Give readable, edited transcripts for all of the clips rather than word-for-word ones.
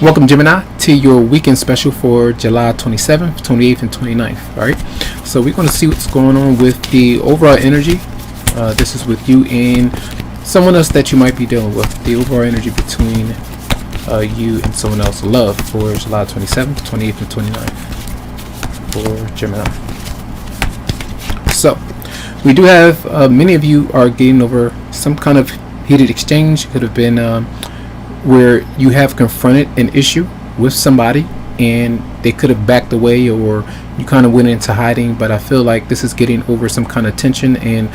Welcome, Gemini, to your weekend special for July 27th, 28th, and 29th. All right, so we're going to see what's going on with the overall energy. This is with you and someone else that you might be dealing with. The overall energy between you and someone else. Love for July 27th, 28th, and 29th for Gemini. So we do have many of you are getting over some kind of heated exchange. Could have been where you have confronted an issue with somebody and they could have backed away, or you kind of went into hiding. But I feel like this is getting over some kind of tension, and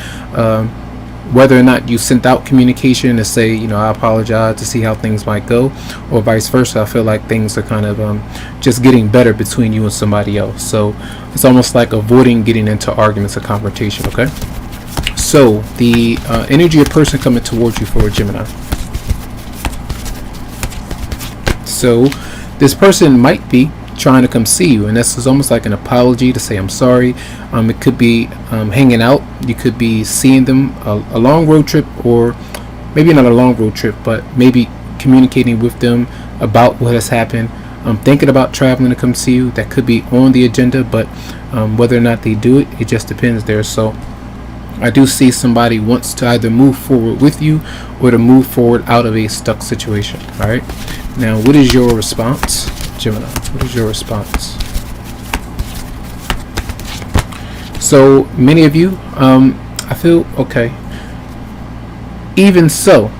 whether or not you sent out communication to say, I apologize, to see how things might go, or vice versa, I feel like things are kind of just getting better between you and somebody else. So it's almost like avoiding getting into arguments or confrontation. Okay, so the energy of person coming towards you for a Gemini. So this person might be trying to come see you, and this is almost like an apology to say I'm sorry. It could be hanging out. You could be seeing them a long road trip, or maybe not a long road trip, but maybe communicating with them about what has happened. Thinking about traveling to come see you. That could be on the agenda, but whether or not they do it, it just depends there. So I do see somebody wants to either move forward with you or to move forward out of a stuck situation. All right. Now, what is your response, Gemini? What is your response? So many of you, I feel okay. Even so,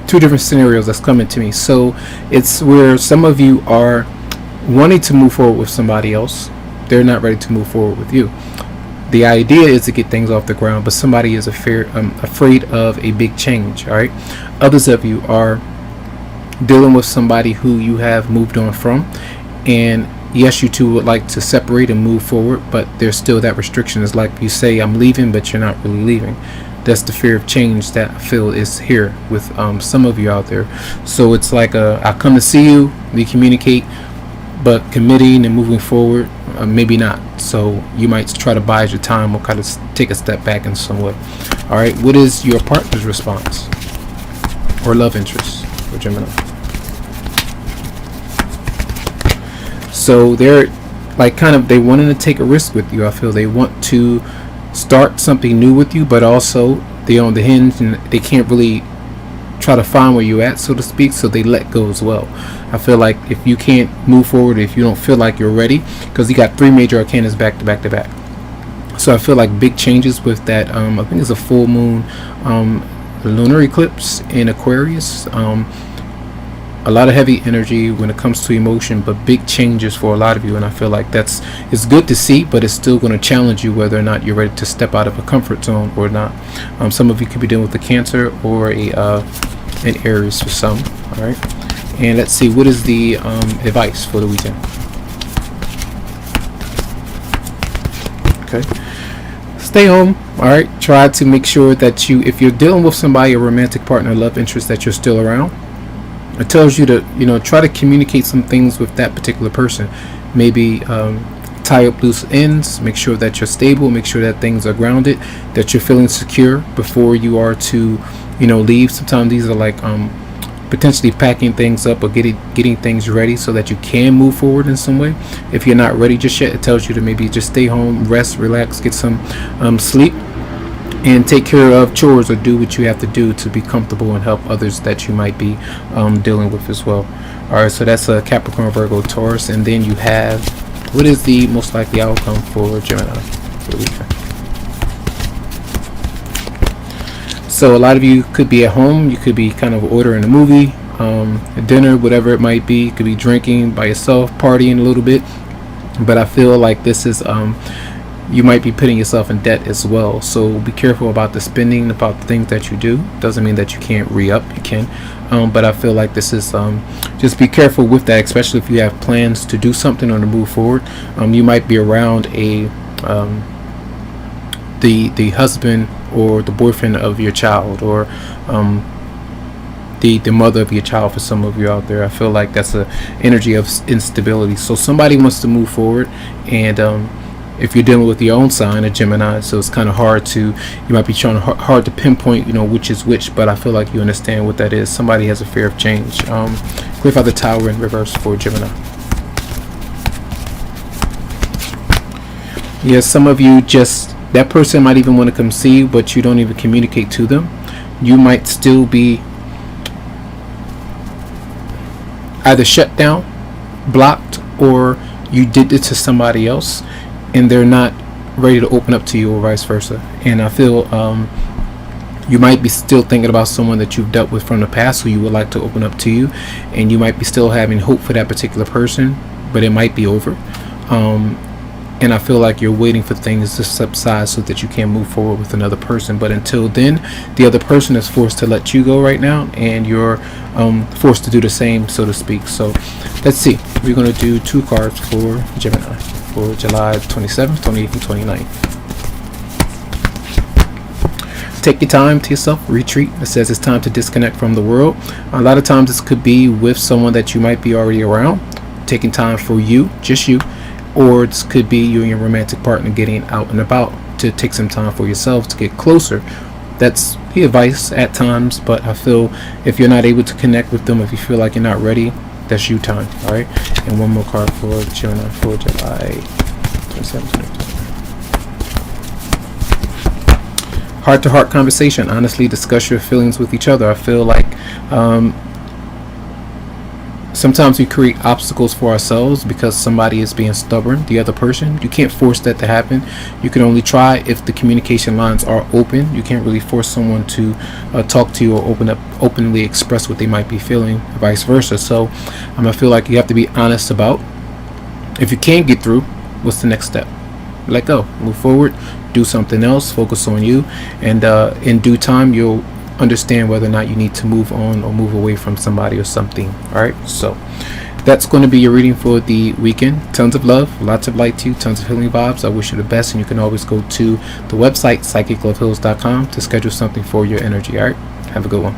two different scenarios that's coming to me. So it's where some of you are wanting to move forward with somebody else. They're not ready to move forward with you. The idea is to get things off the ground, but somebody is afraid of a big change. All right. Others of you are dealing with somebody who you have moved on from, and yes, you two would like to separate and move forward, but there's still that restriction. It's like you say, I'm leaving, but you're not really leaving. That's the fear of change that I feel is here with some of you out there. So it's like I come to see you, we communicate, but committing and moving forward, maybe not. So you might try to bide your time or kind of take a step back in some way. All right, what is your partner's response or love interest for Gemini? So they're like they wanting to take a risk with you. I feel they want to start something new with you, but also they're on the hinge and they can't really try to find where you're at, so to speak, so they let go as well. I feel like if you can't move forward, if you don't feel like you're ready, because you got three major arcanas back to back to back. So I feel like big changes with that. I think it's a full moon lunar eclipse in Aquarius. A lot of heavy energy when it comes to emotion, but big changes for a lot of you, and I feel like it's good to see, but it's still going to challenge you whether or not you're ready to step out of a comfort zone or not. Some of you could be dealing with a Cancer or an Aries for some. All right, and let's see, what is the advice for the weekend? Okay, stay home. All right, try to make sure that if you're dealing with somebody, a romantic partner, love interest, that you're still around. It tells you to try to communicate some things with that particular person. Maybe tie up loose ends, make sure that you're stable, make sure that things are grounded, that you're feeling secure before you are to leave. Sometimes these are like potentially packing things up or getting things ready so that you can move forward in some way. If you're not ready just yet, it tells you to maybe just stay home, rest, relax, get some sleep, and take care of chores or do what you have to do to be comfortable and help others that you might be dealing with as well. All right, so that's a Capricorn, Virgo, Taurus, and then you have, what is the most likely outcome for Gemini for the weekend? So a lot of you could be at home. You could be kind of ordering a movie, a dinner, whatever it might be. You could be drinking by yourself, partying a little bit. But I feel like this is you might be putting yourself in debt as well. So be careful about the spending, about the things that you do. Doesn't mean that you can't re-up. You can. But I feel like this is just be careful with that, especially if you have plans to do something or to move forward. You might be around the husband or the boyfriend of your child, or the mother of your child for some of you out there. I feel like that's a energy of instability. So somebody wants to move forward, and if you're dealing with your own sign, a Gemini, so it's kind of hard to, you might be trying hard to pinpoint, which is which, but I feel like you understand what that is. Somebody has a fear of change. Clear out the Tower in reverse for Gemini. Yes, some of you that person might even want to come see you, but you don't even communicate to them. You might still be either shut down, blocked, or you did it to somebody else and they're not ready to open up to you, or vice versa. And I feel you might be still thinking about someone that you've dealt with from the past who you would like to open up to you, and you might be still having hope for that particular person, but it might be over. And I feel like you're waiting for things to subside so that you can move forward with another person. But until then, the other person is forced to let you go right now, and you're forced to do the same, so to speak. So let's see. We're going to do 2 cards for Gemini for July 27th, 28th, and 29th. Take your time to yourself, retreat. It says it's time to disconnect from the world. A lot of times this could be with someone that you might be already around, taking time for you, just you. Or this could be you and your romantic partner getting out and about to take some time for yourself to get closer. That's the advice at times, but I feel if you're not able to connect with them, if you feel like you're not ready, that's you time. All right. And one more card for Gemini for July 27th. Heart-to-heart conversation. Honestly, discuss your feelings with each other. I feel like sometimes we create obstacles for ourselves because somebody is being stubborn, the other person. You can't force that to happen. You can only try if the communication lines are open. You can't really force someone to talk to you or openly express what they might be feeling, vice versa. So I feel like you have to be honest about, if you can't get through, what's the next step? Let go, move forward, do something else, focus on you, and in due time you'll understand whether or not you need to move on or move away from somebody or something. All right, so that's going to be your reading for the weekend. Tons of love, lots of light to you, tons of healing vibes. I wish you the best, and you can always go to the website psychicloveheals.com to schedule something for your energy. All right, have a good one.